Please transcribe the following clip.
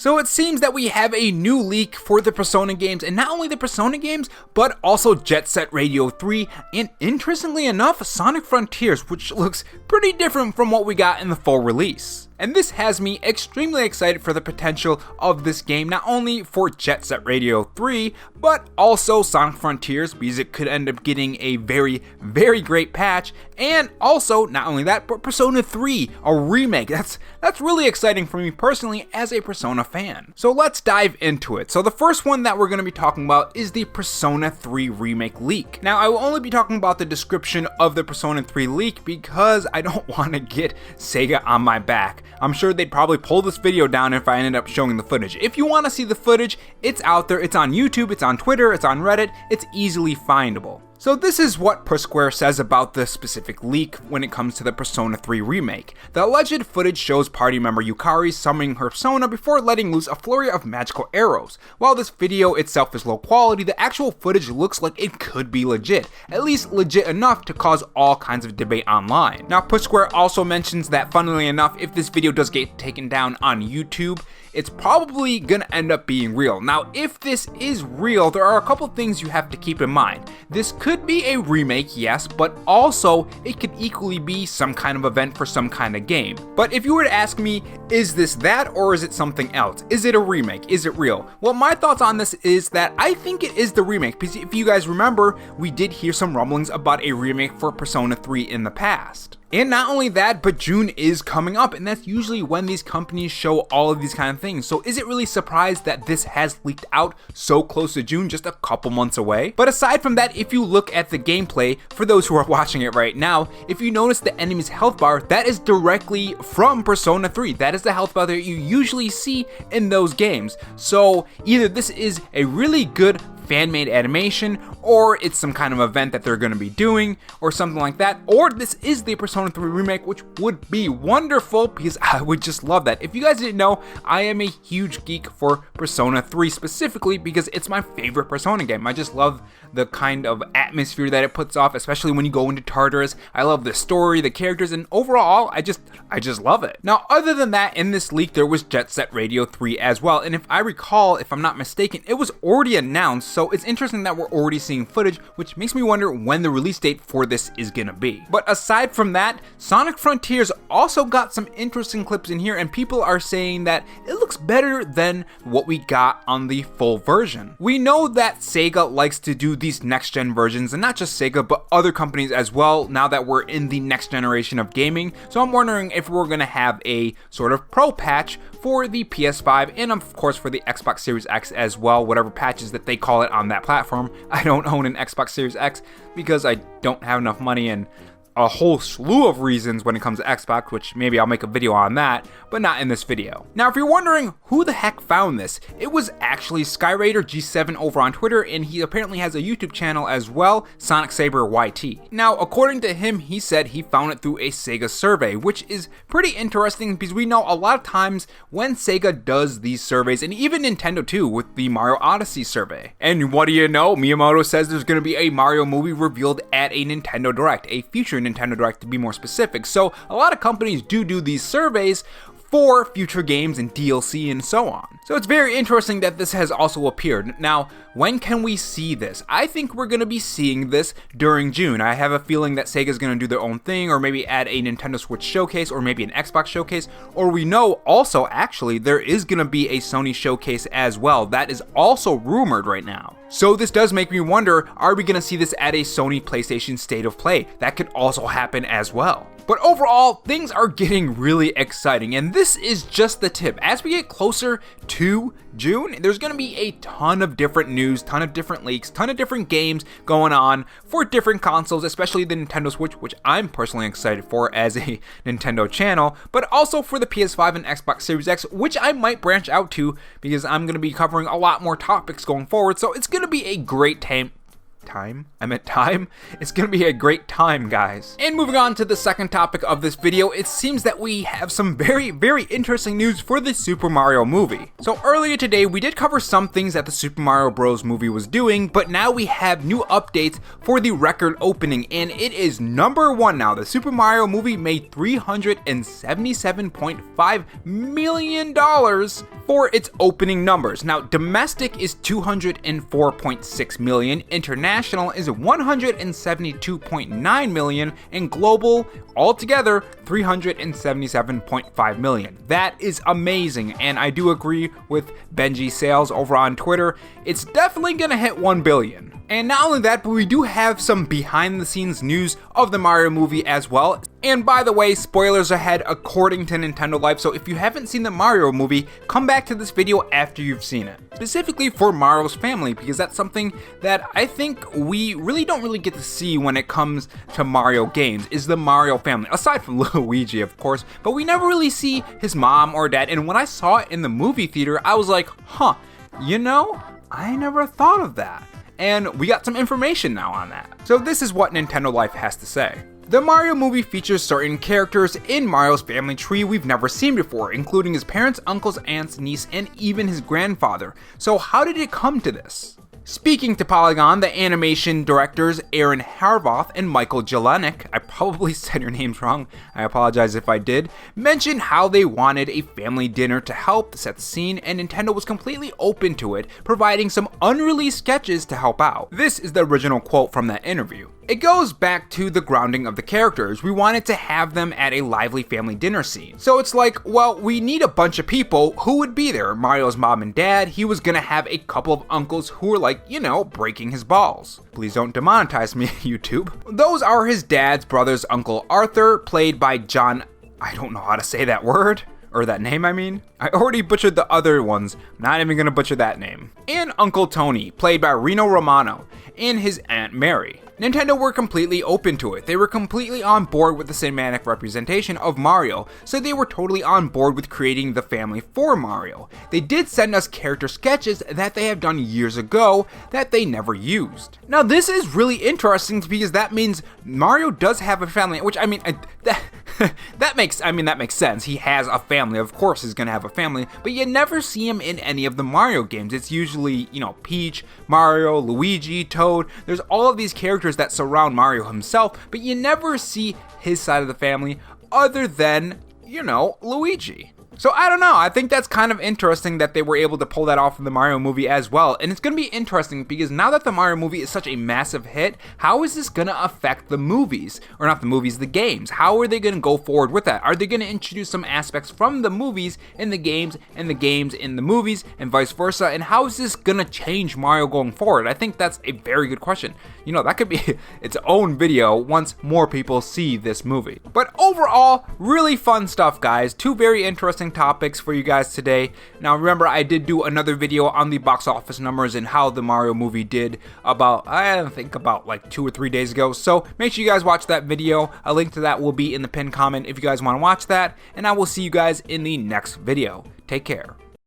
So it seems that we have a new leak for the Persona games, and not only the Persona games, but also Jet Set Radio 3, and interestingly enough, Sonic Frontiers, which looks pretty different from what we got in the full release. And this has me extremely excited for the potential of this game, not only for Jet Set Radio 3, but also Sonic Frontiers, because it could end up getting a very, very great patch, and also, not only that, but Persona 3, a remake. That's really exciting for me personally as a Persona fan. So let's dive into it. So the first one that we're going to be talking about is the Persona 3 remake leak. Now, I will only be talking about the description of the Persona 3 leak because I don't want to get Sega on my back. I'm sure they'd probably pull this video down if I ended up showing the footage. If you want to see the footage, it's out there, it's on YouTube, it's on Twitter, it's on Reddit, it's easily findable. So this is what Per Square says about this specific leak when it comes to the Persona 3 remake. The alleged footage shows party member Yukari summoning her persona before letting loose a flurry of magical arrows. While this video itself is low quality, the actual footage looks like it could be legit, at least legit enough to cause all kinds of debate online. Now, Per Square also mentions that, funnily enough, if this video does get taken down on YouTube, it's probably gonna end up being real. Now, if this is real, there are a couple things you have to keep in mind. This could be a remake, yes, but also it could equally be some kind of event for some kind of game. But if you were to ask me, is this that or is it something else? Is it a remake? Is it real? Well, my thoughts on this is that I think it is the remake, because if you guys remember, we did hear some rumblings about a remake for Persona 3 in the past. And not only that, but June is coming up, and that's usually when these companies show all of these kind of things. So is it really surprised that this has leaked out so close to June, just a couple months away? But aside from that, if you look at the gameplay, for those who are watching it right now, if you notice the enemy's health bar, that is directly from Persona 3. That is the health bar that you usually see in those games. So either this is a really good fan-made animation, or it's some kind of event that they're going to be doing, or something like that, or this is the Persona 3 remake, which would be wonderful because I would just love that. If you guys didn't know, I am a huge geek for Persona 3 specifically because it's my favorite Persona game. I just love the kind of atmosphere that it puts off, especially when you go into Tartarus. I love the story, the characters, and overall, I just love it. Now, other than that, in this leak, there was Jet Set Radio 3 as well, and if I recall, if I'm not mistaken, it was already announced. So it's interesting that we're already seeing footage, which makes me wonder when the release date for this is gonna be. But aside from that, Sonic Frontiers also got some interesting clips in here, and people are saying that it looks better than what we got on the full version. We know that Sega likes to do these next-gen versions, and not just Sega, but other companies as well, now that we're in the next generation of gaming. So I'm wondering if we're gonna have a sort of pro patch for the PS5, and of course for the Xbox Series X as well, whatever patches that they call it on that platform. I don't own an Xbox Series X because I don't have enough money and a whole slew of reasons when it comes to Xbox, which maybe I'll make a video on that, but not in this video. Now, if you're wondering who the heck found this, it was actually Skyraider G7 over on Twitter, and he apparently has a YouTube channel as well, Sonic Saber YT. Now, according to him, he said he found it through a Sega survey, which is pretty interesting because we know a lot of times when Sega does these surveys, and even Nintendo too, with the Mario Odyssey survey. And what do you know? Miyamoto says there's going to be a Mario movie revealed at a Nintendo Direct, a future Nintendo Direct to be more specific. So a lot of companies do these surveys for future games and DLC and so on. So it's very interesting that this has also appeared. Now, when can we see this? I think we're going to be seeing this during June. I have a feeling that Sega's going to do their own thing, or maybe add a Nintendo Switch showcase, or maybe an Xbox showcase, or we know also actually there is going to be a Sony showcase as well. That is also rumored right now. So this does make me wonder, are we going to see this at a Sony PlayStation State of Play? That could also happen as well. But overall, things are getting really exciting, and this is just the tip. As we get closer to June, there's going to be a ton of different news, ton of different leaks, ton of different games going on for different consoles, especially the Nintendo Switch, which I'm personally excited for as a Nintendo channel, but also for the PS5 and Xbox Series X, which I might branch out to because I'm going to be covering a lot more topics going forward, so it's going to be a great time time. It's gonna be a great time, guys. And moving on to the second topic of this video, it seems that we have some very, very interesting news for the Super Mario movie. So earlier today, we did cover some things that the Super Mario Bros. Movie was doing, but now we have new updates for the record opening, and it is number one now. The Super Mario movie made $377.5 million for its opening numbers. Now, domestic is $204.6 million, international is $172.9 million, and global altogether $377.5 million. That is amazing, and I do agree with Benji Sales over on Twitter. It's definitely gonna hit 1 billion. And not only that, but we do have some behind the scenes news of the Mario movie as well. And by the way, spoilers ahead according to Nintendo Life, so if you haven't seen the Mario movie, come back to this video after you've seen it. Specifically for Mario's family, because that's something that I think we don't get to see when it comes to Mario games, is the Mario family. Aside from Luigi, of course, but we never really see his mom or dad, and when I saw it in the movie theater, I was like, huh, you know, I never thought of that. And we got some information now on that. So this is what Nintendo Life has to say. The Mario movie features certain characters in Mario's family tree we've never seen before, including his parents, uncles, aunts, niece, and even his grandfather. So how did it come to this? Speaking to Polygon, the animation directors Aaron Harvoth and Michael Jelenic, I probably said your names wrong, I apologize if I did, mentioned how they wanted a family dinner to help set the scene, and Nintendo was completely open to it, providing some unreleased sketches to help out. This is the original quote from that interview. It goes back to the grounding of the characters. We wanted to have them at a lively family dinner scene. So it's like, well, we need a bunch of people. Who would be there? Mario's mom and dad. He was gonna have a couple of uncles who were like, you know, breaking his balls. Please don't demonetize me, YouTube. Those are his dad's brother's Uncle Arthur, played by John, I don't know how to say that word. Or that name, I mean. I already butchered the other ones. I'm not even gonna butcher that name. And Uncle Tony, played by Reno Romano, and his Aunt Mary. Nintendo were completely open to it. They were completely on board with the cinematic representation of Mario, so they were totally on board with creating the family for Mario. They did send us character sketches that they have done years ago that they never used. Now this is really interesting because that means Mario does have a family, which I mean, that makes sense. He has a family, of course he's gonna have a family, but you never see him in any of the Mario games. It's usually, you know, Peach, Mario, Luigi, Toad. There's all of these characters that surround Mario himself, but you never see his side of the family other than, you know, Luigi. So I don't know, I think that's kind of interesting that they were able to pull that off in the Mario movie as well, and it's going to be interesting because now that the Mario movie is such a massive hit, how is this going to affect the movies? Or not the movies, the games. How are they going to go forward with that? Are they going to introduce some aspects from the movies in the games and the games in the movies and vice versa? And how is this going to change Mario going forward? I think that's a very good question. You know, that could be its own video once more people see this movie. But overall, really fun stuff, guys. Two very interesting topics for you guys today. Now remember, I did do another video on the box office numbers and how the Mario movie did about like 2 or 3 days ago, so make sure you guys watch that video. A link to that will be in the pinned comment if you guys want to watch that, and I will see you guys in the next video. Take care.